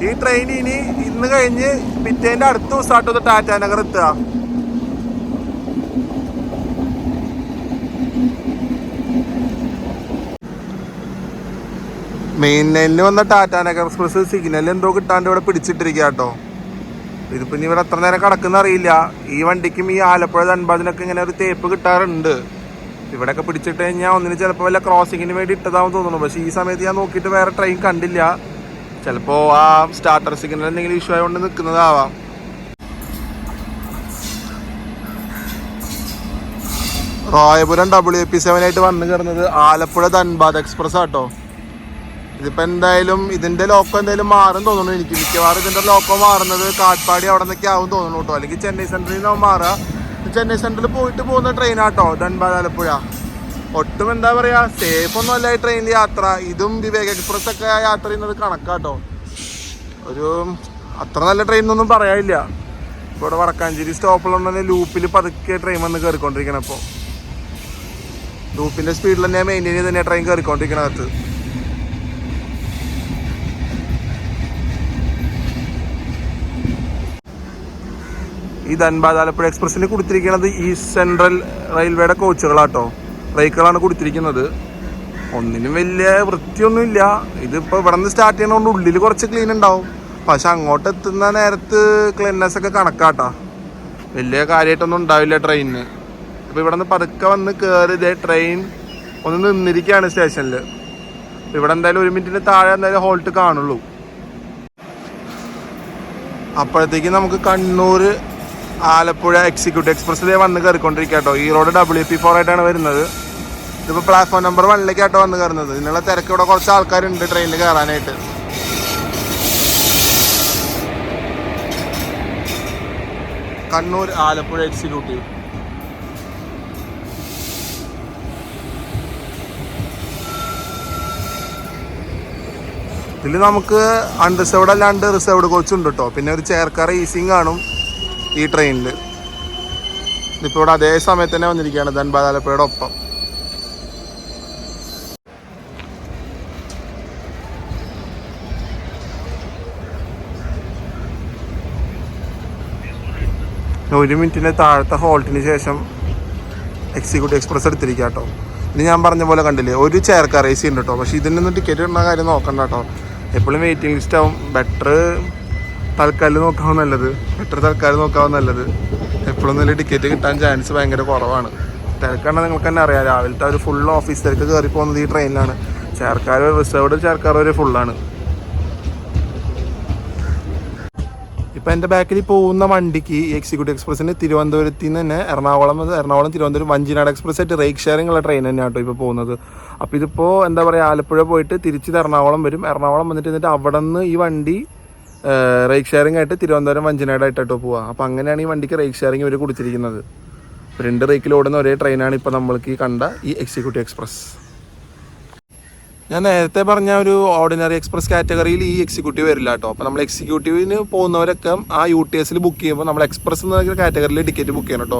ഈ ട്രെയിൻ ഇനി ഇന്ന് കഴിഞ്ഞ് പിറ്റേൻ്റെ അടുത്ത ദിവസമാട്ടോ ടാറ്റാനഗർ എത്തുക. മെയിൻ ലൈനിൽ വന്ന ടാറ്റാനഗർ എക്സ്പ്രസ് സിഗ്നൽ എന്തോ കിട്ടാണ്ട് ഇവിടെ പിടിച്ചിട്ടിരിക്കുക കേട്ടോ. ഇതിപ്പോൾ ഇനി ഇവിടെ എത്ര നേരം കിടക്കുന്ന അറിയില്ല. ഈ വണ്ടിക്കും ഈ ആലപ്പുഴ ധൻബാദിനൊക്കെ ഇങ്ങനെ ഒരു തേപ്പ് കിട്ടാറുണ്ട്. ഇവിടെയൊക്കെ പിടിച്ചിട്ട് കഴിഞ്ഞാൽ ഒന്നിന് ചിലപ്പോൾ വല്ല ക്രോസിങ്ങിന് വേണ്ടി ഇട്ടതാവും തോന്നുന്നു. പക്ഷേ ഈ സമയത്ത് ഞാൻ നോക്കിയിട്ട് വേറെ ട്രെയിൻ കണ്ടില്ല. ചിലപ്പോൾ ആ സ്റ്റാർട്ടർ സിഗ്നൽ എന്തെങ്കിലും ഇഷ്യൂ ആയതുകൊണ്ട് നിൽക്കുന്നതാവാം. റായപുരം WP7 ആയിട്ട് വന്നു കയറുന്നത് ആലപ്പുഴ ധൻബാദ് എക്സ്പ്രസ് ആട്ടോ. ഇതിപ്പോൾ എന്തായാലും ഇതിൻ്റെ ലോക്കോ എന്തായാലും മാറും തോന്നുന്നു എനിക്ക്. മിക്കവാറും ഇതിൻ്റെ ലോക്കോ മാറുന്നത് കാട്ട്പാടി അവിടെ നിന്നൊക്കെ ആവും തോന്നുന്നു കേട്ടോ. അല്ലെങ്കിൽ ചെന്നൈ സെൻട്രലിൽ നിന്നാവും മാറുക. ചെന്നൈ സെൻട്രലിൽ പോയിട്ട് പോകുന്ന ട്രെയിനാട്ടോ ധൻബാദ് ആലപ്പുഴ. ഒട്ടും എന്താ പറയുക സേഫ് ഒന്നും അല്ല ഈ ട്രെയിനിൽ യാത്ര. ഇതും വിവേക് എക്സ്പ്രസ് ഒക്കെ യാത്ര ചെയ്യുന്നത് കണക്കാട്ടോ. ഒരു അത്ര നല്ല ട്രെയിൻ ഒന്നും പറയാനില്ല. ഇപ്പോൾ ഇവിടെ വടക്കാഞ്ചേരി സ്റ്റോപ്പിലുണ്ടെങ്കിൽ ലൂപ്പിൽ പതുക്കെ ട്രെയിൻ വന്ന് കയറിക്കൊണ്ടിരിക്കണം. ഇപ്പോൾ ലൂപ്പിൻ്റെ സ്പീഡിൽ തന്നെ മെയിൻറ്റെയിൻ ചെയ്ത് തന്നെ ട്രെയിൻ കയറിക്കൊണ്ടിരിക്കണകത്ത്. ഈ ധൻബാദ് ആലപ്പുഴ എക്സ്പ്രസ്സിന് കൊടുത്തിരിക്കുന്നത് ഈസ്റ്റ് സെൻട്രൽ റെയിൽവേയുടെ കോച്ചുകളാട്ടോ, ബ്രേക്കുകളാണ് കൊടുത്തിരിക്കുന്നത്. ഒന്നിനും വലിയ വൃത്തിയൊന്നുമില്ല. ഇതിപ്പോൾ ഇവിടെ നിന്ന് സ്റ്റാർട്ട് ചെയ്യണതുകൊണ്ട് ഉള്ളിൽ കുറച്ച് ക്ലീൻ ഉണ്ടാവും, പക്ഷെ അങ്ങോട്ട് എത്തുന്ന നേരത്ത് ക്ലീൻനെസ് ഒക്കെ കണക്കാട്ടാ, വലിയ കാര്യമായിട്ടൊന്നും ഉണ്ടാവില്ല ട്രെയിനിന്. അപ്പോൾ ഇവിടെ നിന്ന് പതുക്കെ വന്ന് കയറി ഇതേ ട്രെയിൻ ഒന്ന് നിന്നിരിക്കുകയാണ് സ്റ്റേഷനിൽ. ഇവിടെ എന്തായാലും 1 മിനിറ്റിന് താഴെ എന്തായാലും ഹോൾട്ട് കാണുള്ളൂ. അപ്പോഴത്തേക്ക് നമുക്ക് കണ്ണൂർ ആലപ്പുഴ എക്സിക്യൂട്ടീവ് എക്സ്പ്രസ്സിലേ വന്ന് കയറിക്കൊണ്ടിരിക്കുക കേട്ടോ. ഈ റോഡ് WP4 ആയിട്ടാണ് വരുന്നത്. ഇതിപ്പോൾ പ്ലാറ്റ്ഫോം നമ്പർ 1ലേക്കാട്ടോ വന്ന് കയറുന്നത്. ഇതിനുള്ള തിരക്ക് ഇവിടെ കുറച്ച് ആൾക്കാരുണ്ട് ട്രെയിനിൽ കയറാനായിട്ട്. കണ്ണൂർ ആലപ്പുഴ എക്സിക്യൂട്ടീവ്. ഇതിൽ നമുക്ക് അൺറിസർവ്ഡ് അല്ലാണ്ട് റിസർവ്ഡ് കോച്ച് ഉണ്ട് കേട്ടോ. പിന്നെ ഒരു ചെയർ കാർ ഈസിങ് കാണും ഈ ട്രെയിനിൽ. ഇതിപ്പോൾ ഇവിടെ അതേ സമയത്ത് തന്നെ വന്നിരിക്കുകയാണ് ധൻബാദ് ആലപ്പുഴയുടെ ഒപ്പം. ഒരു മിനിറ്റിൻ്റെ താഴത്തെ ഹോൾട്ടിന് ശേഷം എക്സിക്യൂട്ടീവ് എക്സ്പ്രസ് എടുത്തിരിക്കുക കേട്ടോ. ഇനി ഞാൻ പറഞ്ഞ പോലെ കണ്ടില്ലേ, ഒരു ചെയർ കാർ AC ഉണ്ട് കേട്ടോ. പക്ഷേ ഇതിനൊന്നും ടിക്കറ്റ് ഇടുന്ന കാര്യം നോക്കണ്ട കേട്ടോ. എപ്പോഴും വെയിറ്റിംഗ് ലിസ്റ്റ് ആവും. ബെറ്റർ തൽക്കാലം നോക്കാവും നല്ലത്. എപ്പോഴും നല്ല ടിക്കറ്റ് കിട്ടാൻ ചാൻസ് ഭയങ്കര കുറവാണ്. തിരക്കാണെങ്കിൽ നിങ്ങൾക്ക് തന്നെ അറിയാം, രാവിലത്തെ ഒരു ഫുൾ ഓഫീസ് തിരക്ക് കയറി പോകുന്നത് ഈ ട്രെയിനിലാണ്. ചെയർക്കാർ റിസർവ്ഡ് ചെയർക്കാർ വരെ ഫുള്ളാണ്. ഇപ്പം എൻ്റെ ബാക്കിൽ പോകുന്ന വണ്ടിക്ക് ഈ എക്സിക്യൂട്ടീവ് എക്സ്പ്രസ്സിന് തിരുവനന്തപുരത്ത് നിന്ന് തന്നെ എറണാകുളം തിരുവനന്തപുരം വഞ്ചിനാട് എക്സ്പ്രസ് ആയിട്ട് റേക്ക് ഷെയറിംഗ് ഉള്ള ട്രെയിൻ തന്നെയാണ് കേട്ടോ ഇപ്പോൾ പോകുന്നത്. അപ്പോൾ ഇതിപ്പോൾ എന്താ പറയുക, ആലപ്പുഴ പോയിട്ട് തിരിച്ച് എറണാകുളം വരും. എറണാകുളം വന്നിട്ട് അവിടെ നിന്ന് ഈ വണ്ടി റേക്ക് ഷെയറിംഗ് ആയിട്ട് തിരുവനന്തപുരം വഞ്ചിനാടായിട്ടോ പോവുക. അപ്പോൾ അങ്ങനെയാണ് ഈ വണ്ടിക്ക് റേക്ക് ഷെയറിംഗ് ഇവർ കൊടുത്തിരിക്കുന്നത്. 2 റേക്കിൽ ഓടുന്ന ഒരേ ട്രെയിനാണ് ഇപ്പോൾ നമ്മൾക്ക് ഈ കണ്ട ഈ എക്സിക്യൂട്ടീവ് എക്സ്പ്രസ്. ഞാൻ നേരത്തെ പറഞ്ഞ ഒരു ഓർഡിനറി എക്സ്പ്രസ് കാറ്റഗറിയിൽ ഈ എക്സിക്യൂട്ടീവ് വരില്ല കേട്ടോ. അപ്പോൾ നമ്മൾ എക്സിക്യൂട്ടീവിന് പോകുന്നവരൊക്കെ ആ UTSൽ ബുക്ക് ചെയ്യുമ്പോൾ നമ്മൾ എക്സ്പ്രസ് എന്ന കാറ്റഗറിയിൽ ടിക്കറ്റ് ബുക്ക് ചെയ്യണം കേട്ടോ.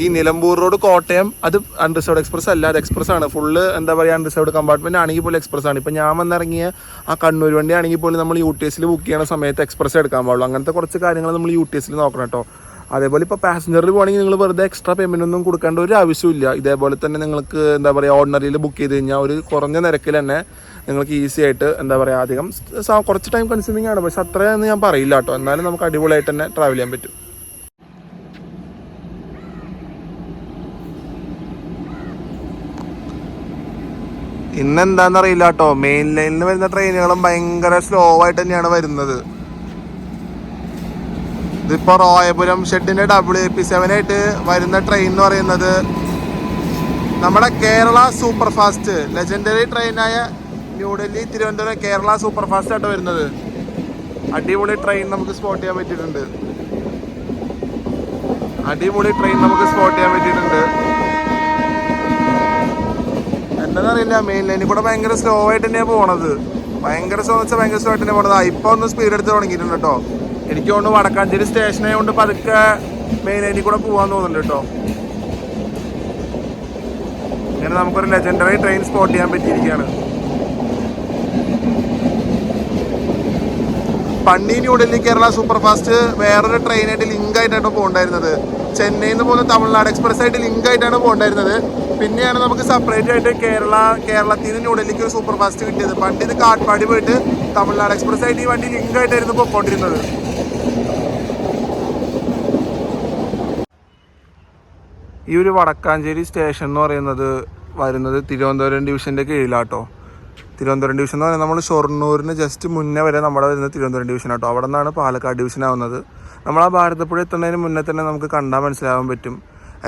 ഈ നിലമ്പൂർ റോഡ് കോട്ടയം അത് അൺറിസർവ്ഡ് എക്സ്പ്രസ് അല്ല, അത് എക്സ്പ്രസ് ആണ്. ഫുള്ള് എന്താ പറയുക, അൺറിസർവ്ഡ് കമ്പാർട്ട്മെൻറ്റ് ആണെങ്കിൽ പോലും എക്സ്പ്രസ് ആണ്. ഇപ്പോൾ ഞാൻ വന്നിറങ്ങിയ ആ കണ്ണൂർ വണ്ടി ആണെങ്കിൽ പോലും നമ്മൾ UTSൽ ബുക്ക് ചെയ്യണ സമയത്ത് എക്സ്പ്രസ് എടുക്കാൻ പാടുള്ളൂ. അങ്ങനത്തെ കുറച്ച് കാര്യങ്ങൾ നമ്മൾ UTSൽ നോക്കണം കേട്ടോ. അതേപോലെ ഇപ്പോൾ പാസഞ്ചറിൽ പോകണമെങ്കിൽ നിങ്ങൾ വെറുതെ എക്സ്ട്രാ പേയ്മെൻ്റ് ഒന്നും കൊടുക്കേണ്ട ഒരു ആവശ്യമില്ല. ഇതേപോലെ തന്നെ നിങ്ങൾക്ക് എന്താ പറയുക, ഓർഡിനറിയിൽ ബുക്ക് ചെയ്ത് കഴിഞ്ഞാൽ ഒരു കുറഞ്ഞ നിരക്കിൽ തന്നെ നിങ്ങൾക്ക് ഈസി ആയിട്ട് എന്താ പറയുക, അധികം കുറച്ച് ടൈം കൺസ്യൂമിങ് ആണ്, പക്ഷെ അത്രയൊന്നും ഞാൻ പറയില്ല കേട്ടോ. എന്നാലും നമുക്ക് അടിപൊളിയായിട്ട് തന്നെ ട്രാവൽ ചെയ്യാൻ പറ്റും. ഇന്നെന്താണെന്നറിയില്ല കേട്ടോ, മെയിൻ ലൈനിൽ വരുന്ന ട്രെയിനുകളും ഭയങ്കര സ്ലോ ആയിട്ട് തന്നെയാണ് വരുന്നത്. ഇതിപ്പോൾ റോയപുരം ഷെഡിൻ്റെ WP7 ആയിട്ട് വരുന്ന ട്രെയിൻ എന്ന് പറയുന്നത് നമ്മുടെ കേരള സൂപ്പർ ഫാസ്റ്റ് ലെജൻഡറി ട്രെയിനായ ന്യൂഡൽഹി തിരുവനന്തപുരം കേരള സൂപ്പർ ഫാസ്റ്റ് ആയിട്ട് വരുന്നത്. അടിപൊളി ട്രെയിൻ നമുക്ക് സ്പോട്ട് ചെയ്യാൻ പറ്റിയിട്ടുണ്ട്. എന്താണെന്നറിയില്ല, മെയിൻ ലൈനിൽ കൂടെ ഭയങ്കര സ്ലോ ആയിട്ട് തന്നെയാണ് പോണത്. ഭയങ്കര സ്ലോ ആയിട്ട് തന്നെയാണ് പോണത്. ഇപ്പോൾ ഒന്ന് സ്പീഡ് എടുത്ത് തുടങ്ങിയിട്ടുണ്ട് കേട്ടോ. എനിക്ക് തോന്നുന്നു വടക്കാഞ്ചേരി സ്റ്റേഷനായതുകൊണ്ട് പതുക്കെ മെയിൻ ലൈനിൽ കൂടെ പോകാൻ തോന്നുന്നുണ്ട് കേട്ടോ. ഇങ്ങനെ നമുക്കൊരു ലെജൻഡറി ട്രെയിൻ സ്പോട്ട് ചെയ്യാൻ പറ്റിയിരിക്കുകയാണ്. പണ്ണി ന്യൂഡൽഹി കേരള സൂപ്പർ ഫാസ്റ്റ് വേറൊരു ട്രെയിനായിട്ട് ലിങ്ക് ആയിട്ടാണ് പോകണ്ടായിരുന്നത്. ചെന്നൈയിൽ നിന്ന് പോകുന്ന തമിഴ്നാട് എക്സ്പ്രസ് ആയിട്ട് ലിങ്ക് ആയിട്ടാണ് പോകണ്ടായിരുന്നത്. പിന്നെയാണ് നമുക്ക് സെപ്പറേറ്റ് ആയിട്ട് കേരളത്തിൽ നിന്ന് ന്യൂഡൽഹിക്ക് ഒരു സൂപ്പർ ഫാസ്റ്റ് കിട്ടിയത്. പണ്ട് ഇത് കാട്ട്പാടി പോയിട്ട് തമിഴ്നാട് എക്സ്പ്രസ് ആയിട്ട് ഈ വണ്ടി ലിങ്ക് ആയിട്ടായിരുന്നു പോയിക്കൊണ്ടിരുന്നത്. ഈ ഒരു വടക്കാഞ്ചേരി സ്റ്റേഷൻ എന്ന് പറയുന്നത് വരുന്നത് തിരുവനന്തപുരം ഡിവിഷൻ്റെ കീഴിലാട്ടോ. തിരുവനന്തപുരം ഡിവിഷൻ എന്ന് പറയുന്നത് നമ്മൾ ഷൊർണൂരിന് ജസ്റ്റ് മുന്നേ വരെ നമ്മുടെ വരുന്നത് തിരുവനന്തപുരം ഡിവിഷൻ ആട്ടോ. അവിടെ നിന്നാണ് പാലക്കാട് ഡിവിഷൻ ആവുന്നത്. നമ്മൾ ആ ഭാരതപ്പുഴ എത്തുന്നതിന് മുന്നേ തന്നെ നമുക്ക് കണ്ടാൽ മനസ്സിലാവാൻ പറ്റും,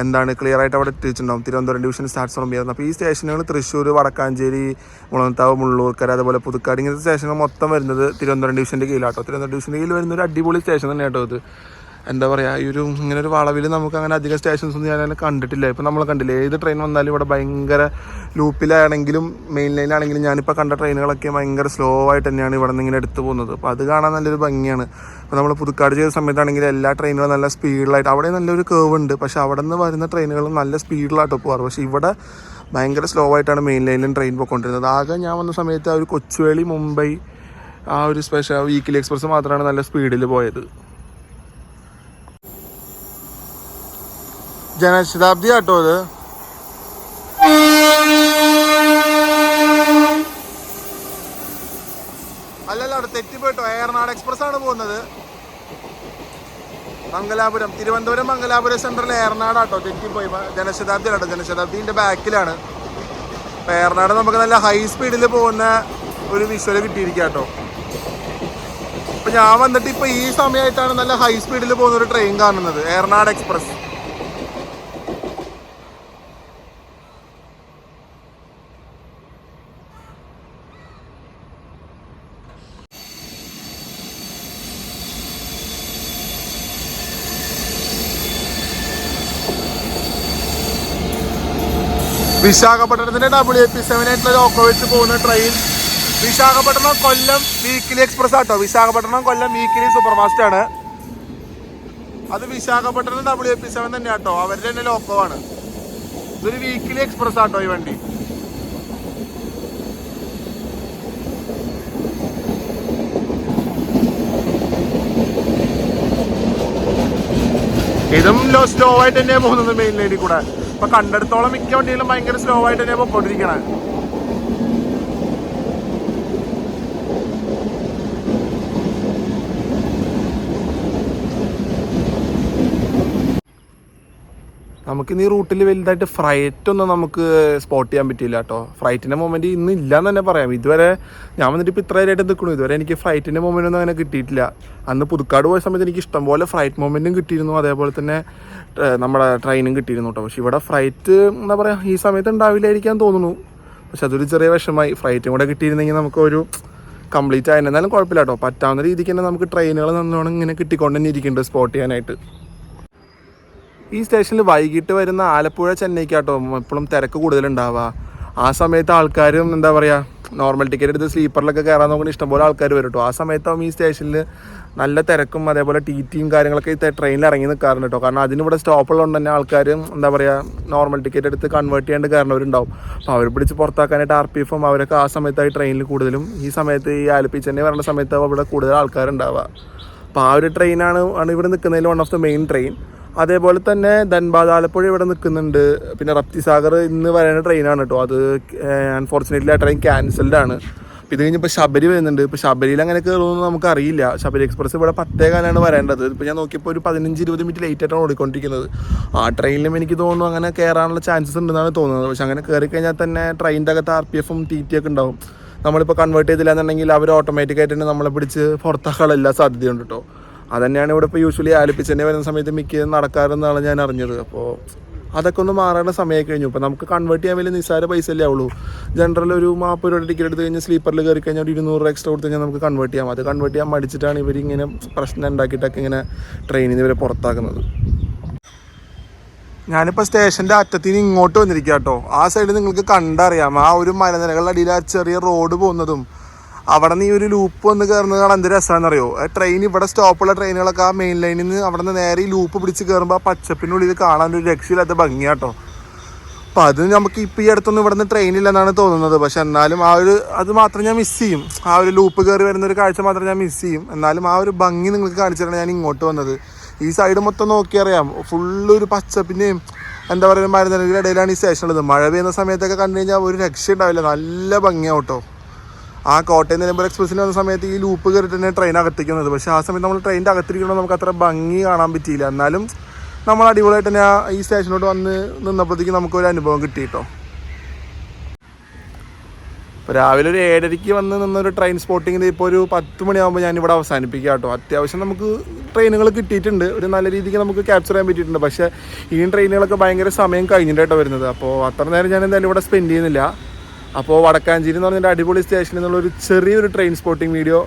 എന്താണ് ക്ലിയർ ആയിട്ട് അവിടെ എത്തിച്ചിട്ടുണ്ടാവും. Thiruvananthapuram division starts from here. അപ്പോൾ ഈ സ്റ്റേഷനുകൾ തൃശ്ശൂർ, വടക്കാഞ്ചേരി, മുളന്താവ്, മുള്ളൂർക്കര, അതുപോലെ പുതുക്കാട്, ഇങ്ങനത്തെ സ്റ്റേഷനുകൾ മൊത്തം വരുന്നത് തിരുവനന്തപുരം ഡിവിഷൻ്റെ കീഴിലാട്ടോ. തിരുവനന്തപുരം ഡിവിഷൻ്റെ കീഴിൽ വരുന്ന ഒരു അടിപൊളി സ്റ്റേഷൻ തന്നെ കേട്ടോ ഇത്. എന്താ പറയുക, ഈ ഒരു ഇങ്ങനെ ഒരു വളവിൽ നമുക്ക് അങ്ങനെ അധികം സ്റ്റേഷൻസ് ഒന്നും ഞാൻ കണ്ടിട്ടില്ല. ഇപ്പം നമ്മൾ കണ്ടില്ലേ, ഏത് ട്രെയിൻ വന്നാലും ഇവിടെ ഭയങ്കര ലൂപ്പിലാണെങ്കിലും മെയിൻ ലൈനാണെങ്കിലും ഞാനിപ്പോൾ കണ്ട ട്രെയിനുകളൊക്കെ ഭയങ്കര സ്ലോ ആയിട്ട് തന്നെയാണ് ഇവിടെ നിന്ന് ഇങ്ങനെ എടുത്ത് പോകുന്നത്. അപ്പോൾ അത് കാണാൻ നല്ലൊരു ഭംഗിയാണ്. ഇപ്പോൾ നമ്മൾ പുതുക്കാട് ചെയ്ത സമയത്താണെങ്കിൽ എല്ലാ ട്രെയിനുകളും നല്ല സ്പീഡിലായിട്ട്, അവിടെ നല്ലൊരു കേവ് ഉണ്ട്, പക്ഷേ അവിടെ നിന്ന് വരുന്ന ട്രെയിനുകളും നല്ല സ്പീഡിലായിട്ട് പോകാറ്. പക്ഷേ ഇവിടെ ഭയങ്കര സ്ലോ ആയിട്ടാണ് മെയിൻ ലൈനിലും ട്രെയിൻ പോയിക്കൊണ്ടിരുന്നത്. ആകെ ഞാൻ വന്ന സമയത്ത് ആ ഒരു കൊച്ചുവേളി മുംബൈ ആ ഒരു സ്പെഷ്യൽ വീക്കിലി എക്സ്പ്രസ് മാത്രമാണ് നല്ല സ്പീഡിൽ പോയത്. ജനശതാബ്ദി ആട്ടോ അത്. അല്ലല്ല, അവിടെ തെറ്റിപ്പോയിട്ടോ. ഏറനാട് എക്സ്പ്രസ് ആണ് പോകുന്നത്. മംഗലാപുരം, തിരുവനന്തപുരം മംഗലാപുരം സെൻട്രൽ ഏറനാടാട്ടോ. തെറ്റിപ്പോയി. ജനശതാബ്ദി ആട്ടോ. ജനശതാബ്ദിന്റെ ബാക്കിലാണ്. ഏറനാട് നമുക്ക് നല്ല ഹൈ സ്പീഡിൽ പോകുന്ന ഒരു വിഷ്വല് കിട്ടിയിരിക്കാട്ടോ. അപ്പൊ ഞാൻ വന്നിട്ട് ഇപ്പൊ ഈ സമയമായിട്ടാണ് നല്ല ഹൈ സ്പീഡിൽ പോകുന്ന ഒരു ട്രെയിൻ കാണുന്നത്, ഏറനാട് എക്സ്പ്രസ്. വിശാഖപട്ടണത്തിന്റെ WP7 ആയിട്ടുള്ള ലോക്കോ വെച്ച് പോകുന്ന ട്രെയിൻ വിശാഖപട്ടണം കൊല്ലം വീക്കിലി എക്സ്പ്രസ് ആട്ടോ. വിശാഖപട്ടണം കൊല്ലം വീക്കിലി സൂപ്പർ ഫാസ്റ്റ് ആണ്. അത് വിശാഖപട്ടണം WP7 തന്നെ ആട്ടോ, അവരുടെ തന്നെ ലോക്കോ ആണ്. ഇതൊരു വീക്കിലി എക്സ്പ്രസ് ആട്ടോ ഈ വണ്ടി. ഇതും സ്ലോ ആയിട്ട് തന്നെയാണ് പോകുന്നത് മെയിൻ ലൈനിൽ കൂടെ. ഇപ്പൊ കണ്ടെടുത്തോളം മിക്ക വണ്ടികളും ഭയങ്കര സ്ലോ ആയിട്ട് തന്നെയാണ് പോയിക്കൊണ്ടിരിക്കണേ. നമുക്കിന്ന് ഈ റൂട്ടിൽ വലുതായിട്ട് ഫ്ലൈറ്റ് ഒന്നും നമുക്ക് സ്പോട്ട് ചെയ്യാൻ പറ്റില്ല കേട്ടോ. ഫ്ലൈറ്റിൻ്റെ മൊമെൻറ്റ് ഇന്ന് ഇല്ലയെന്ന് തന്നെ പറയാം. ഇതുവരെ ഞാൻ വന്നിട്ട് ഇപ്പോൾ ഇത്ര ആയിട്ട് നിൽക്കണു, ഇതുവരെ എനിക്ക് ഫ്ലൈറ്റിൻ്റെ മൊമെൻ്റ് ഒന്നും അങ്ങനെ കിട്ടിയിട്ടില്ല. അന്ന് പുതുക്കാട് പോയ സമയത്ത് എനിക്ക് ഇഷ്ടംപോലെ ഫ്ലൈറ്റ് മൊമെൻറ്റും കിട്ടിയിരുന്നു, അതേപോലെ തന്നെ നമ്മുടെ ട്രെയിനും കിട്ടിയിരുന്നു കേട്ടോ. പക്ഷേ ഇവിടെ ഫ്ലൈറ്റ് എന്താ പറയുക ഈ സമയത്ത് ഉണ്ടാവില്ലായിരിക്കാൻ തോന്നുന്നു. പക്ഷെ അതൊരു ചെറിയ വിഷമമായി. ഫ്ലൈറ്റും കൂടെ കിട്ടിയിരുന്നെങ്കിൽ നമുക്കൊരു കംപ്ലീറ്റ് ആയിരുന്നു. എന്നാലും കുഴപ്പമില്ല കേട്ടോ. പറ്റാവുന്ന രീതിക്ക് തന്നെ നമുക്ക് ട്രെയിനുകൾ നല്ലോണം ഇങ്ങനെ കിട്ടിക്കൊണ്ട് തന്നെ ഇരിക്കുന്നുണ്ട് സ്പോട്ട് ചെയ്യാനായിട്ട്. ഈ സ്റ്റേഷനിൽ വൈകിട്ട് വരുന്ന ആലപ്പുഴ ചെന്നൈക്കാട്ടോ എപ്പോഴും തിരക്ക് കൂടുതലുണ്ടാവുക. ആ സമയത്ത് ആൾക്കാരും എന്താ പറയുക നോർമൽ ടിക്കറ്റ് എടുത്ത് സ്ലീപ്പറിലൊക്കെ കയറാൻ നോക്കുന്ന ഇഷ്ടംപോലെ ആൾക്കാർ വരും കേട്ടോ. ആ സമയത്താവും ഈ സ്റ്റേഷനിൽ നല്ല തിരക്കും അതേപോലെ TTയും കാര്യങ്ങളൊക്കെ ഈ ട്രെയിനിൽ ഇറങ്ങി നിൽക്കാറുണ്ട് കേട്ടോ. കാരണം അതിനിവിടെ സ്റ്റോപ്പുള്ളതുകൊണ്ട് തന്നെ ആൾക്കാർ എന്താ പറയുക നോർമൽ ടിക്കറ്റ് എടുത്ത് കൺവേർട്ട് ചെയ്യാണ്ട് കയറുന്നവരുണ്ടാവും. അപ്പോൾ അവർ പിടിച്ച് പുറത്താക്കാനായിട്ട് RPF അവരൊക്കെ ആ സമയത്തായി ട്രെയിനിൽ കൂടുതലും ഈ സമയത്ത് ഈ ആലപ്പി ചെന്നൈ വരേണ്ട സമയത്ത് അവിടെ കൂടുതൽ ആൾക്കാരുണ്ടാവുക. അപ്പോൾ ആ ഒരു ട്രെയിനാണ് ഇവിടെ നിൽക്കുന്നതിൽ one of the main train. അതേപോലെ തന്നെ ധൻബാദ് ആലപ്പുഴ ഇവിടെ നിൽക്കുന്നുണ്ട്. പിന്നെ റപ്തിസാഗർ ഇന്ന് വരേണ്ട ട്രെയിനാണ് കേട്ടോ. അത് അൺഫോർച്ചുനേറ്റ്ലി ആ ട്രെയിൻ ക്യാൻസൽഡ് ആണ്. അപ്പോൾ ഇത് കഴിഞ്ഞപ്പോൾ ശബരി വരുന്നുണ്ട്. ഇപ്പോൾ ശബരിയിൽ അങ്ങനെ കയറുമെന്ന് നമുക്കറിയില്ല. ശബരി എക്സ്പ്രസ് ഇവിടെ 10:15 വരേണ്ടത്. ഇപ്പോൾ ഞാൻ നോക്കിയപ്പോൾ ഒരു 15-20 മിനിറ്റ് ലേറ്റ് ആയിട്ടാണ് ഓടിക്കൊണ്ടിരിക്കുന്നത്. ആ ട്രെയിനിലും എനിക്ക് തോന്നുന്നു അങ്ങനെ കയറാനുള്ള ചാൻസസ് ഉണ്ടെന്നാണ് തോന്നുന്നത്. പക്ഷെ അങ്ങനെ കയറി കഴിഞ്ഞാൽ തന്നെ ട്രെയിനിൻ്റെ അകത്ത് RPFും TT ഒക്കെ ഉണ്ടാവും. നമ്മളിപ്പോൾ കൺവേർട്ട് ചെയ്തില്ല എന്നുണ്ടെങ്കിൽ അവർ ഓട്ടോമാറ്റിക്കായിട്ട് തന്നെ നമ്മളെ പിടിച്ച് പുറത്താക്കാനുള്ള എല്ലാ സാധ്യതയുണ്ട് കേട്ടോ. അതന്നെയാണ് ഇവിടെ ഇപ്പോൾ യൂഷ്വലി ആലപ്പി ചെന്നൈ വരുന്ന സമയത്ത് മിക്ക നടക്കാറെന്നാണ് ഞാൻ അറിഞ്ഞത്. അപ്പോൾ അതൊക്കെ ഒന്ന് മാറേണ്ട സമയമായി കഴിഞ്ഞു. ഇപ്പോൾ നമുക്ക് കൺവേർട്ട് ചെയ്യാൻ വലിയ നിസ്സാര പൈസ അല്ലേ ആവുള്ളൂ. ജനറൽ ഒരു 40 രൂപ ടിക്കറ്റ് എടുത്ത് കഴിഞ്ഞാൽ സ്ലീപ്പറിൽ കയറി കഴിഞ്ഞാൽ ഒരു 200 രൂപ എക്സ്ട്രാ കൊടുത്ത് കഴിഞ്ഞാൽ നമുക്ക് കൺവേർട്ട് ചെയ്യാം. അത് കൺവേർട്ട് ചെയ്യാൻ മടിച്ചിട്ടാണ് ഇവരിങ്ങനെ പ്രശ്നം ഉണ്ടാക്കിയിട്ടൊക്കെ ഇങ്ങനെ ട്രെയിനിൽ നിന്ന് ഇവരെ പുറത്താക്കുന്നത്. ഞാനിപ്പോൾ സ്റ്റേഷൻ്റെ അറ്റത്തിന് ഇങ്ങോട്ട് വന്നിരിക്കുക കേട്ടോ. ആ സൈഡ് നിങ്ങൾക്ക് കണ്ടറിയാം. ആ ഒരു മലനിരകളുടെ അടിയിൽ ആ ചെറിയ റോഡ് പോകുന്നതും അവിടെ നിന്ന് ഈ ഒരു ലൂപ്പ് വന്ന് കയറുന്നത് കാണാൻ എന്ത് രസമാണെന്നറിയോ. ട്രെയിൻ ഇവിടെ സ്റ്റോപ്പുള്ള ട്രെയിനുകളൊക്കെ ആ മെയിൻ ലൈനിൽ നിന്ന് അവിടെ നിന്ന് നേരെ ഈ ലൂപ്പ് പിടിച്ച് കയറുമ്പോൾ ആ പച്ചപ്പിനുള്ളിൽ കാണാൻ ഒരു രക്ഷയില്ലാത്ത ഭംഗിയാട്ടോ. അപ്പോൾ അത് നമുക്ക് ഇപ്പോൾ ഈ അടുത്തൊന്നും ഇവിടെ നിന്ന് ട്രെയിനില്ലെന്നാണ് തോന്നുന്നത്. പക്ഷെ എന്നാലും അത് മാത്രം ഞാൻ മിസ് ചെയ്യും. ആ ഒരു ലൂപ്പ് കയറി വരുന്ന ഒരു കാഴ്ച മാത്രം ഞാൻ മിസ് ചെയ്യും. എന്നാലും ആ ഒരു ഭംഗി നിങ്ങൾക്ക് കാണിച്ചിട്ടാണ് ഞാൻ ഇങ്ങോട്ട് വന്നത്. ഈ സൈഡ് മൊത്തം നോക്കിയറിയാം ഫുള്ളൊരു പച്ചപ്പിൻ്റെയും എന്താ പറയുക മരുന്നിൻ്റെ ഇടയിലാണ് ഈ സ്റ്റേഷൻ ഉള്ളത്. മഴ പെയ്യുന്ന സമയത്തൊക്കെ കണ്ടു കഴിഞ്ഞാൽ ഒരു രക്ഷ ഉണ്ടാവില്ല, നല്ല ഭംഗിയാവും കേട്ടോ. ആ കോട്ടയം നിലമ്പൂർ എക്സ്പ്രസ്സിന് വന്ന സമയത്ത് ഈ ലൂപ്പ് കയറിയിട്ട് തന്നെ ട്രെയിൻ അകത്തേക്കുന്നത്. പക്ഷേ ആ സമയത്ത് നമ്മൾ ട്രെയിനിൻ്റെ അകത്തിരിക്കണമെങ്കിൽ നമുക്ക് അത്ര ഭംഗി കാണാൻ പറ്റിയില്ല. എന്നാലും നമ്മൾ അടിപൊളിയായിട്ട് തന്നെ ഈ സ്റ്റേഷനോട് വന്ന് നിന്നപ്പോഴത്തേക്ക് നമുക്കൊരു അനുഭവം കിട്ടി കേട്ടോ. ഇപ്പോൾ രാവിലെ ഒരു 7:30 വന്ന് നിന്നൊരു ട്രെയിൻ സ്പോട്ടിങ്ങിന് ഇപ്പോൾ ഒരു 10 മണിയാകുമ്പോൾ ഞാനിവിടെ അവസാനിപ്പിക്കുക കേട്ടോ. അത്യാവശ്യം നമുക്ക് ട്രെയിനുകൾ കിട്ടിയിട്ടുണ്ട്, ഒരു നല്ല രീതിക്ക് നമുക്ക് ക്യാപ്ചർ ചെയ്യാൻ പറ്റിയിട്ടുണ്ട്. പക്ഷേ ഈ ട്രെയിനുകളൊക്കെ ഭയങ്കര സമയം കഴിഞ്ഞിട്ടായിട്ടോ വരുന്നത്. അപ്പോൾ അത്ര നേരം ഞാൻ എന്തായാലും ഇവിടെ സ്പെൻഡ് ചെയ്യുന്നില്ല. അപ്പോൾ വടക്കാഞ്ചേരി എന്ന് പറഞ്ഞിട്ട് അടിപൊളി സ്റ്റേഷനിൽ നിന്നുള്ളൊരു ചെറിയൊരു ട്രെയിൻ സ്പോട്ടിങ് വീഡിയോ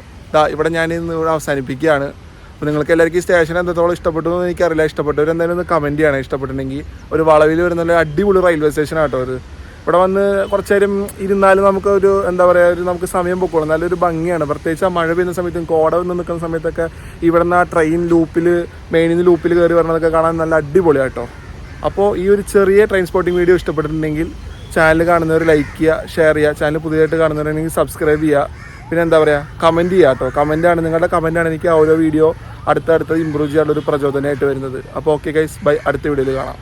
ഇവിടെ ഞാൻ ഇന്ന് ഇവിടെ അവസാനിപ്പിക്കുകയാണ്. അപ്പോൾ നിങ്ങൾക്ക് എല്ലാവർക്കും ഈ സ്റ്റേഷൻ എത്രത്തോളം ഇഷ്ടപ്പെട്ടു എന്ന് എനിക്കറിയില്ല. ഇഷ്ടപ്പെട്ടവരെന്തായാലും ഒന്ന് കമൻറ്റ് ചെയ്യണം. ഇഷ്ടപ്പെട്ടിട്ടുണ്ടെങ്കിൽ ഒരു വളവിൽ വരുന്ന അടിപൊളി റെയിൽവേ സ്റ്റേഷനാണ് കേട്ടോ. ഇവിടെ വന്ന് കുറച്ച് നേരം ഇരുന്നാലും നമുക്കൊരു എന്താ പറയുക നമുക്ക് സമയം പൊക്കോളും, നല്ലൊരു ഭംഗിയാണ്. പ്രത്യേകിച്ച് ആ മഴ പെയ്യുന്ന സമയത്തും കോട വന്ന് നിൽക്കുന്ന സമയത്തൊക്കെ ഇവിടെ നിന്ന് ആ ട്രെയിൻ ലൂപ്പിൽ മെയിനിൽ നിന്ന് ലൂപ്പിൽ കയറി വരണതൊക്കെ കാണാൻ നല്ല അടിപൊളിയാട്ടോ. അപ്പോൾ ഈ ഒരു ചെറിയ ട്രെയിൻ സ്പോട്ടിങ് വീഡിയോ ഇഷ്ടപ്പെട്ടിട്ടുണ്ടെങ്കിൽ ചാനൽ കാണുന്നവർ ലൈക്ക് ചെയ്യുക, ഷെയർ ചെയ്യുക. ചാനൽ പുതിയതായിട്ട് കാണുന്നവരുണ്ടെങ്കിൽ സബ്സ്ക്രൈബ് ചെയ്യുക. പിന്നെ എന്താ പറയുക കമൻറ്റ് ചെയ്യുക കേട്ടോ. കമൻറ്റാണ് നിങ്ങളുടെ കമൻറ്റാണ് എനിക്ക് ഓരോ വീഡിയോ അടുത്തടുത്ത് ഇമ്പ്രൂവ് ചെയ്യാനുള്ളൊരു പ്രചോദനമായിട്ട് വരുന്നത്. അപ്പോൾ ഓക്കെ ഗൈസ്, ബൈ. അടുത്ത വീഡിയോയിൽ കാണാം.